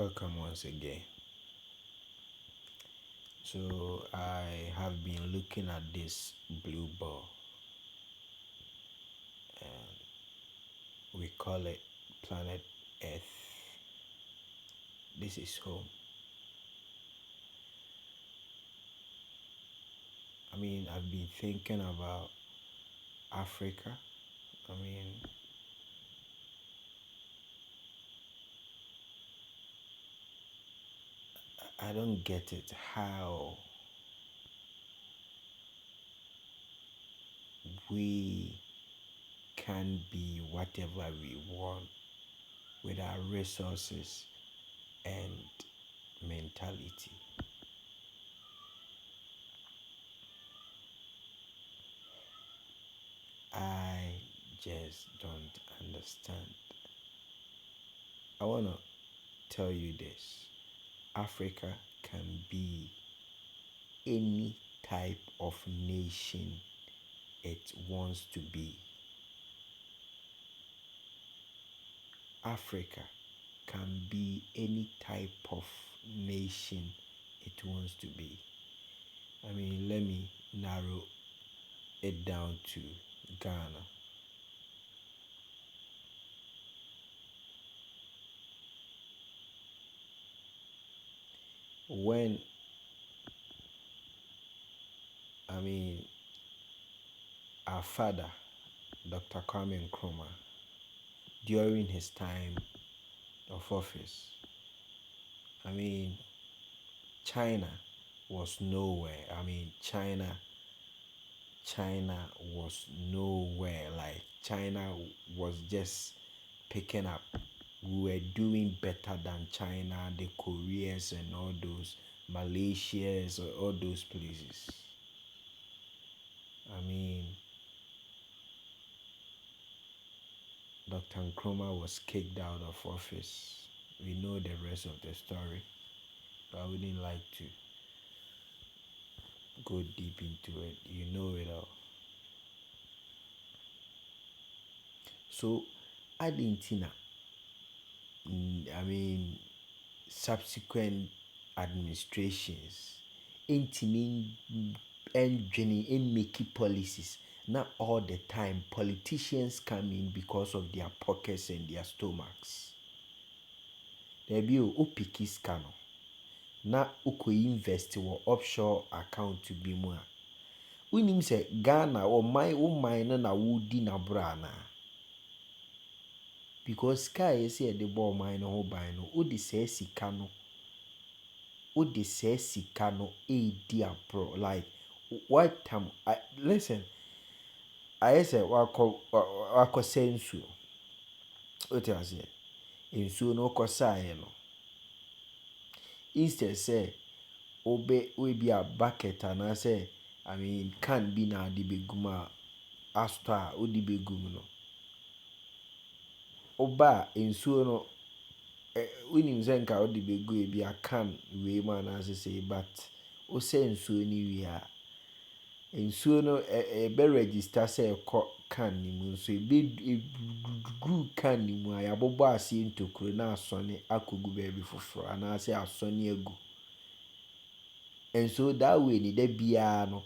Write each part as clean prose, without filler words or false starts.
Welcome once again. So, I have been looking at this blue ball, and we call it planet Earth. This is home. I've been thinking about Africa. I mean, I don't get it how we can be whatever we want with our resources and mentality. I just don't understand. I want to tell you this: Africa can be any type of nation it wants to be. Africa can be any type of nation it wants to be. Let me narrow it down to Ghana. When, I mean, our father, Dr. Kwame Nkrumah, during his time of office, I mean, China was nowhere. China was nowhere. Like China was just picking up. We were doing better than China, the Koreans and all those Malaysias or all those places. I mean, Dr. Nkrumah was kicked out of office. We know the rest of the story, but I wouldn't like to go deep into it. You know it all. So, Argentina, subsequent administrations, intimi and making policies. Not all the time, politicians come in because of their pockets and their stomachs. There be o piki scano. Na uko invest wo offshore account to be more. Unim se Ghana or my na wudi na brana. Because sky is here the ball mine or buy no. Udi se sika no. Udi se sika no dear bro. Like what time listen. I say wako sensu. What you say? Nsuo no kosae no. Instead say we be a bucket and I say can be na di beguma asta o di begum no. Oba nsuo no winim sɛ nka wode bɛgu bi a can wei mu anaasɛ sɛ but wosɛ nsuo no wie a nsuo no ɛbɛ register sɛ ɛkɔ can no mu nso ɛbɛgu can no mu a yɛabobɔ aseɛ ntokuro na asɔne akɔgu baabi foforɔ anaasɛ asɔne agu. And so that way ni da biara no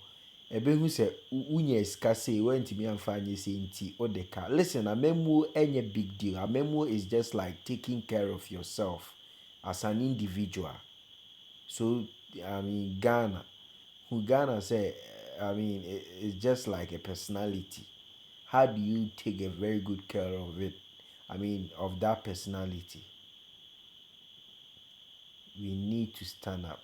ɛbɛhu sɛ wonya sika sɛ wantumi amfa anyɛ sɛ nti wode ka. Listen, amemuo ɛnyɛ big deal. Amemuo is just like taking care of yourself as an individual. So Ghana say it's just like a personality. How do you take a very good care of it? Of that personality. We need to stand up.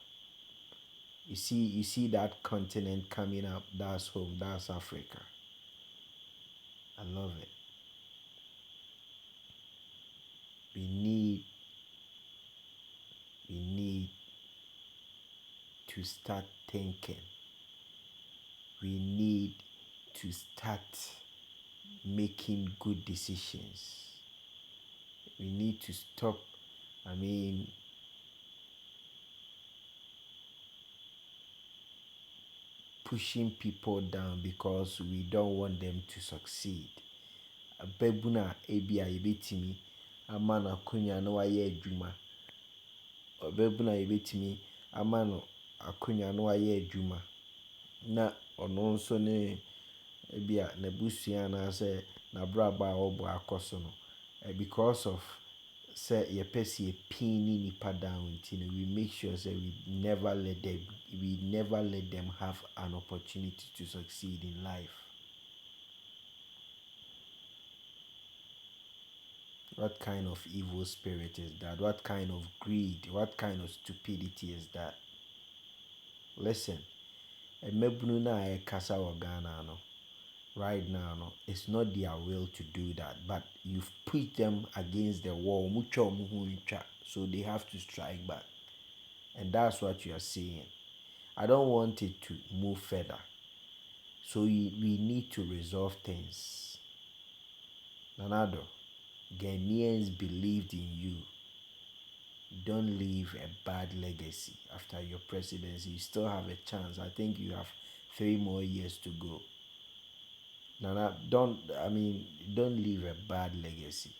You see that continent coming up. That's home. That's Africa. I love it. We need to start thinking. We need to start making good decisions. We need to stop. Pushing people down because we don't want them to succeed. Ababuna ebi a yebetimi ama na kunya na waye adwuma ɔbɛbu na yɛbɛtumi ama no akonnwa no ayɛ adwuma na ɔno nso ne ebia n'abusua anaasɛ n'abrabɔ a ɔbɔ akɔ so no because of sɛ yɛpɛ sɛ yɛpin ne nipa down nti no we make sure sɛ we never let them have an opportunity to succeed in life. What kind of evil spirit is that? What kind of greed? What kind of stupidity is that? Listen, mmabunu no a ɛkasa wɔ Ghana no right now no, it's not their will to do that, but you've put them against the wall. So they have to strike back. And that's what you are seeing. I don't want it to move further. So we need to resolve things. Nanado, Ghanaians believed in you. Don't leave a bad legacy after your presidency. You still have a chance. I think you have 3 more years to go. Nana, don't leave a bad legacy.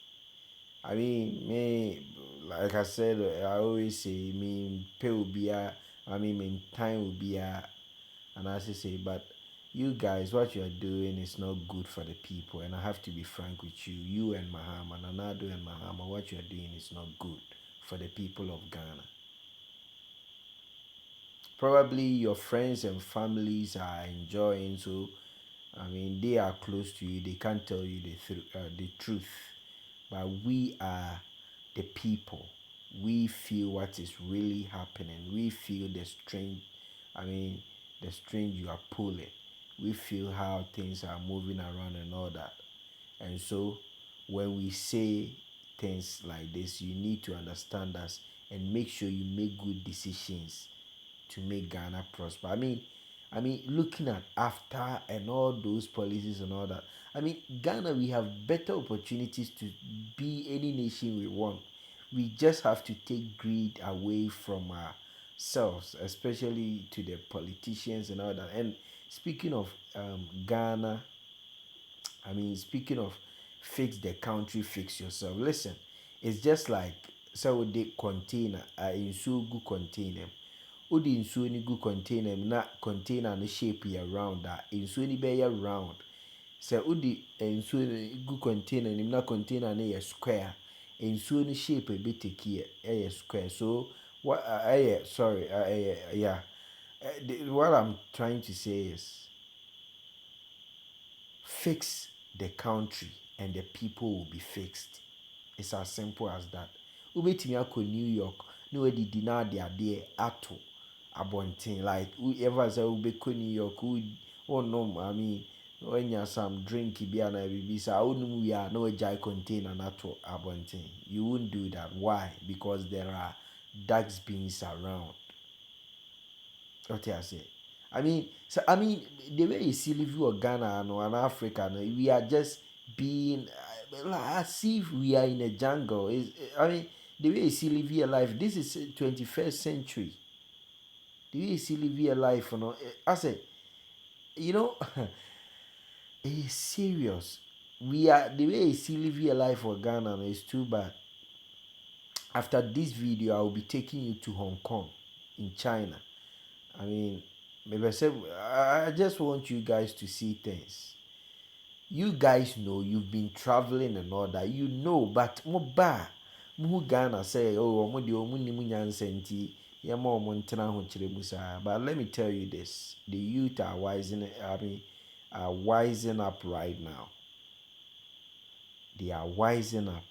I mean, me, like I said, I always say, pay will be time will be and as I say, but you guys, what you are doing is not good for the people, and I have to be frank with you. You and Mahama, Nanado and Mahama, what you are doing is not good for the people of Ghana. Probably your friends and families are enjoying, so they are close to you. They can't tell you the truth, but we are the people. We feel what is really happening. We feel the strength. The string you are pulling. We feel how things are moving around and all that. And so, when we say things like this, you need to understand us and make sure you make good decisions to make Ghana prosper. Looking at after and all those policies and all that. Ghana, we have better opportunities to be any nation we want. We just have to take greed away from ourselves, especially to the politicians and all that. And speaking of Ghana, speaking of fix the country, fix yourself. Listen, it's just like so the container, in so good container. Wode nsuo no gu container mu na container no shape yɛ round a nsuo no bɛyɛ round. Sɛ wode nsuo no gu container no mu na container no yɛ square a nsuo no shape ɛbɛtake ɛyɛ square. So what what I'm trying to say is fix the country and the people will be fixed. It's as simple as that. Wobɛtumi akɔ New York na wadidi na ade adeɛ ato abɔnten, like whoever say wobɛkɔ New York wanya some drink bi ana bibi sa wonum wie a na wagyae container na ato abɔnten. You won't do that. Why? Because there are dark beings around. What I say? The way you see live in Ghana and Africa, we are just being as if we are in a jungle. The way you see live your life, this is 21st century. The way you see live your life, I say, it's serious. The way you see live your life for Ghana is too bad. After this video, I will be taking you to Hong Kong in China. Maybe I just want you guys to see things. You guys know you've been traveling and all that. You know, but mu Ghana say, oh, but let me tell you this: the youth are wising up right now. They are wising up.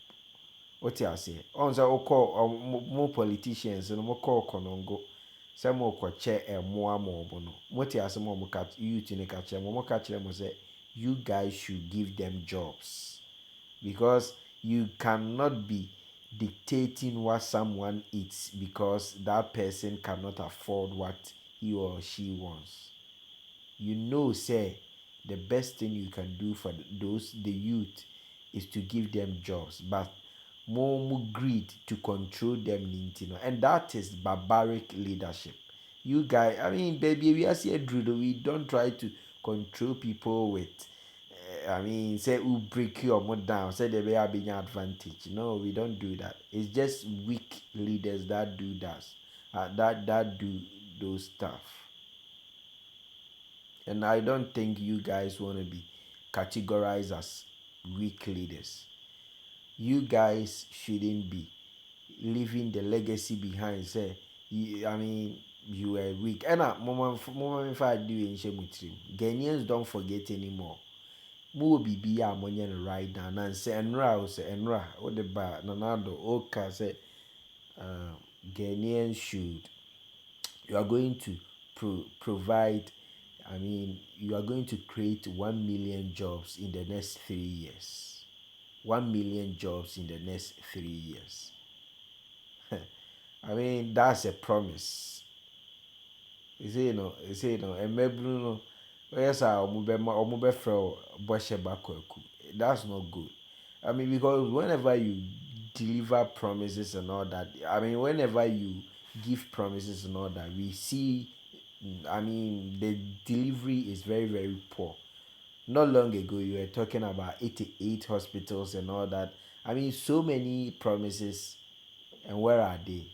What I say? On the more politicians and more call Konongo. Some more kwache and more bono. What I say more catch youth in a catch and more catch them say you guys should give them jobs, because you cannot be dictating what someone eats because that person cannot afford what he or she wants. Say the best thing you can do for the youth is to give them jobs, but more greed to control them, and that is barbaric leadership. You guys, baby, we are here, we don't try to control people with I mean, say who break you or more down, say they be having advantage. No, we don't do that. It's just weak leaders that do that, that do those stuff. And I don't think you guys want to be categorized as weak leaders. You guys shouldn't be leaving the legacy behind. Say, I mean, you were weak. And moment if I do in Shemutrim, Ghanaians don't forget anymore. Mo bibi a money no right now. And say Enra, say Enra, what the bar, Nanado, Oka say, uh, Ghanaians should. You are going to provide. I mean, you are going to create 1 million jobs in the next 3 years. 1 million jobs in the next 3 years. I mean, that's a promise. Emebru no, yes, omubefro boshe bakweku. That's not good. I mean, because whenever you deliver promises and all that, I mean, whenever you give promises and all that, we see, I mean, the delivery is very, very poor. Not long ago, you were talking about 88 hospitals and all that. I mean, so many promises, and where are they?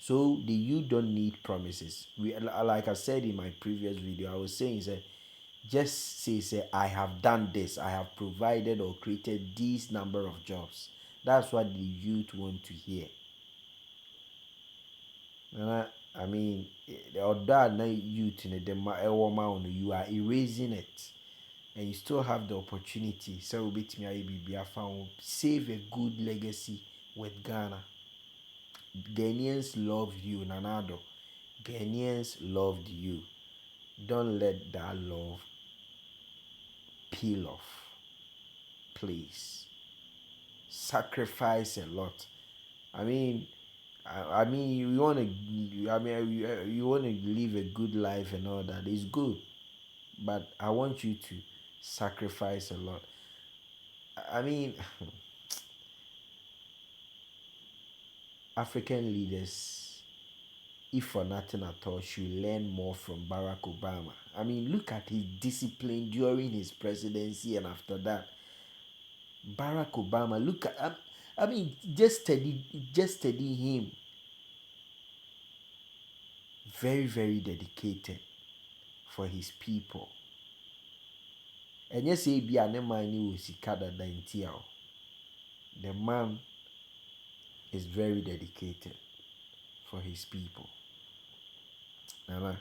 So the you don't need promises. We, like I said in my previous video, I was saying say just say I have done this, I have provided or created this number of jobs. That's what the youth want to hear. And I mean, although na youth in the you are erasing it, and you still have the opportunity. So bit me be found save a good legacy with Ghana. Ghanaians love you, Nanado. Ghanaians loved you. Don't let that love peel off. Please. Sacrifice a lot. I mean, I mean, you want to. I mean, you want to live a good life and all that. It's good, but I want you to sacrifice a lot. I mean, African leaders, if for nothing at all, should learn more from Barack Obama. I mean, look at his discipline during his presidency and after that. Barack Obama, look at, I mean, just study him. Very, very dedicated for his people. And yes, he be an man was the man is very dedicated for his people. Nana,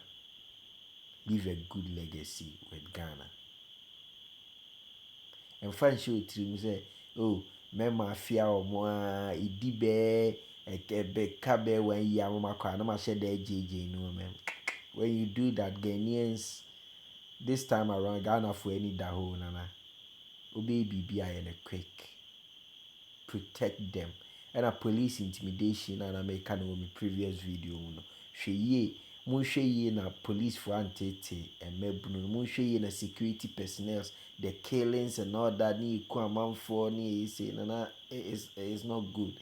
leave a good legacy with Ghana. And fan show to him say, oh, me mafia or more, it di bear, a big cabe when you are my car, no ma share the JJ, no man. When you do that, Ghanaians, this time around, Ghana for any daho, nana. Obey BBI and a quick. Protect them. And a police intimidation and American woman previous video. She ye, Munshe ye na police for antete and mebunu, Munshe ye na security personnel, the killings and all that ni kwa for ni say nana is not good.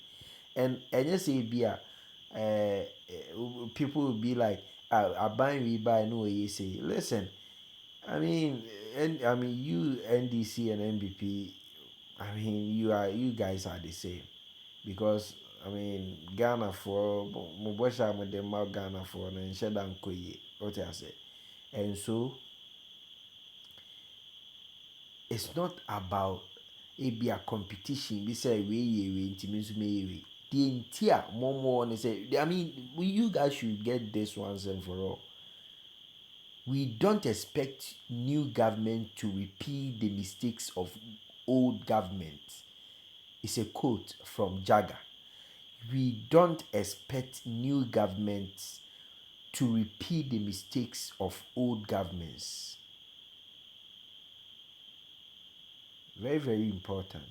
And you say be people will be like, I buy we buy no you say. Listen, I mean, and I mean you NDC and NBP. I mean you guys are the same because I mean Ghana for Mubosha with the Ghana for and Shedan Koye. What I say, and so it's not about it be a competition. We say we intimacy the entire more and say I mean you guys should get this once and for all. We don't expect new government to repeat the mistakes of old government. It's a quote from Jagger. We don't expect new governments to repeat the mistakes of old governments. Very, very important.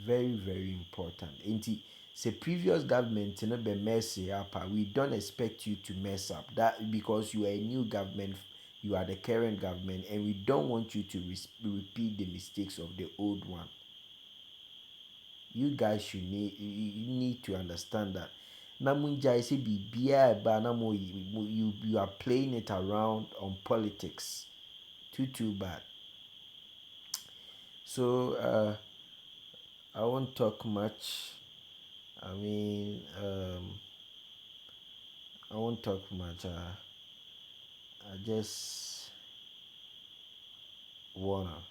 Very, very important. Inti say previous government no be messy up. We don't expect you to mess up. That because you are a new government, you are the current government, and we don't want you to repeat the mistakes of the old one. You guys should need to understand that. Namunja say you are playing it around on politics. Too bad. So I won't talk much. I mean, I won't talk much. I just wanna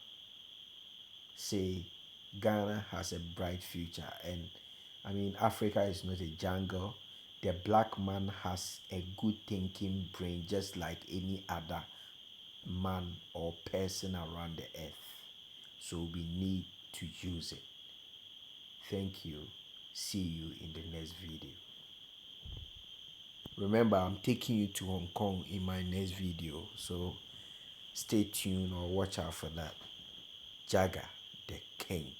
say Ghana has a bright future, and I mean, Africa is not a jungle. The black man has a good thinking brain, just like any other man or person around the earth. So we need to use it. Thank you. See you in the next video. Remember, I'm taking you to Hong Kong in my next video, so stay tuned or watch out for that. Jagger the King.